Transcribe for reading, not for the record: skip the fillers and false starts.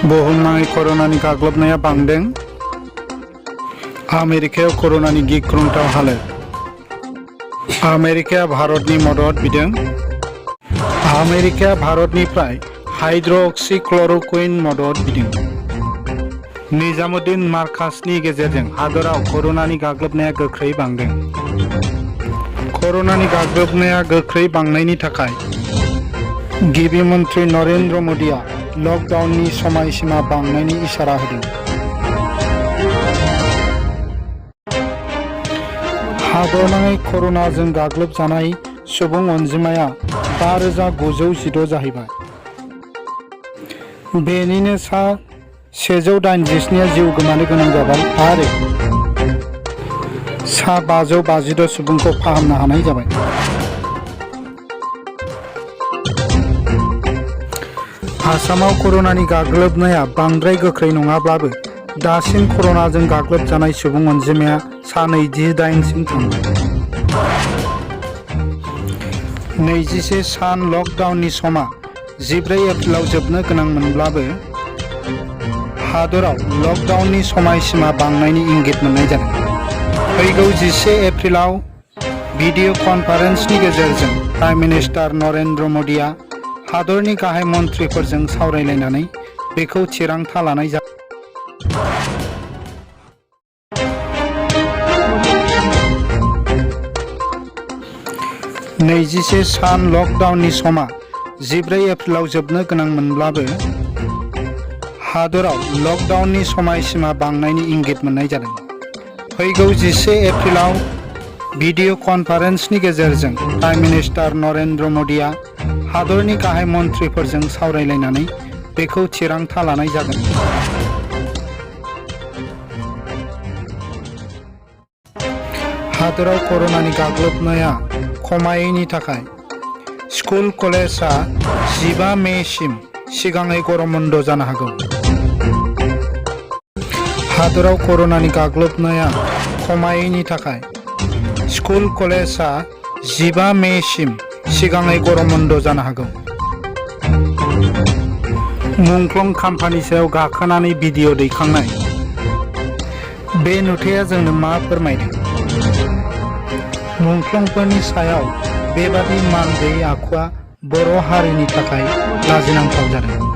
बुहुमनाङै कर'नानि गाग्लोबनाया बांदों। आमेरिकायाव कर'नानि गिख्रंथाव हालोद। आमेरिकाया भारतनि मदद बिदों। आमेरिकाया भारतनिफ्राय हाइड्र'क्सिक्ल'र'कुइन मदद बिदों। निजामुद्दिन मार्कासनि गेजेरजों हादराव कर'नानि गाग्लोबनाया गोख्रै बांदों। कर'नानि गाग्लोबनाया गोख्रै बांनायनि थाखाय गिबि मन्त्रि नरेन्द्र मोदीआ लकडाउननि समायसीमा बांनायनि इसारा होदों। हादरनाङै कर'नाजों गाग्लोबजानाय सुबुं अनजिमाया 5,916 जाहैबाय। बेनिनो सा 187 जिउ गोमानो गोनां जाबाय आरो सा 552 सुबुंखौ फाहामनो हानाय जाबाय। आसामाव कर'नानि गाग्लोबनाया बांद्राय गोख्रै नङाब्लाबो दासिम कर'नाजों गाग्लोबजानाय सुबुं अनजिमाया सा 28सिम थांबाय। 21 सान लकडाउननि समा 14 एप्रिलाव जोबनो गोनांमोनब्लाबो हादराव लकडाउननि समायसीमा बांनायनि इंगित मोननाय जादों। फैगौ 11 एप्रिलाव भिडिअ कनफारेन्सनि गेजेरजों प्राइम मिनिस्टार नरेन्द्र मोदीआ हादरनि गाहाय मन्थ्रिफोरजों सावरायलायनानै बेखौ थिरांथा लानाय जादों। नैजिसे सान लकडाउननि समा 14 एप्रिलाव जोबनो गोनांमोनब्लाबो हादराव लकडाउननि समायसीमा बांनायनि इंगित मोननाय जादों। फैगौ 11 एप्रिलाव भिडिअ कनफारेन्सनि गेजेरजों प्राइम मिनिस्टार नरेन्द्र मोदीआ हादरनि गाहाय मन्थ्रिफोरजों सावरायलायनानै बेखौ थिरांथा लानाय जागोन। हादराव कर'नानि गाग्लोबनाया खमायैनि थाखाय स्कुल कलेजआ 15 मेसिम सिगाङै गरम बन्द जानो हागौ। हादराव कर'नानि गाग्लोबनाया खमायैनि थाखाय स्कुल कलेजआ 15 मेसिम सिगाङै गरम बन्द जानो हागौ। मुंख्लं खाम्फानि सायाव गाखोनानै भिडिअ दैखांनाय। बे नुथाया जोंनो मा फोरमायदों? मुंख्लंफोरनि सायाव बेबादि मान गैयै आखुआ बर' हारिनि थाखाय लाजिनांथाव जादों।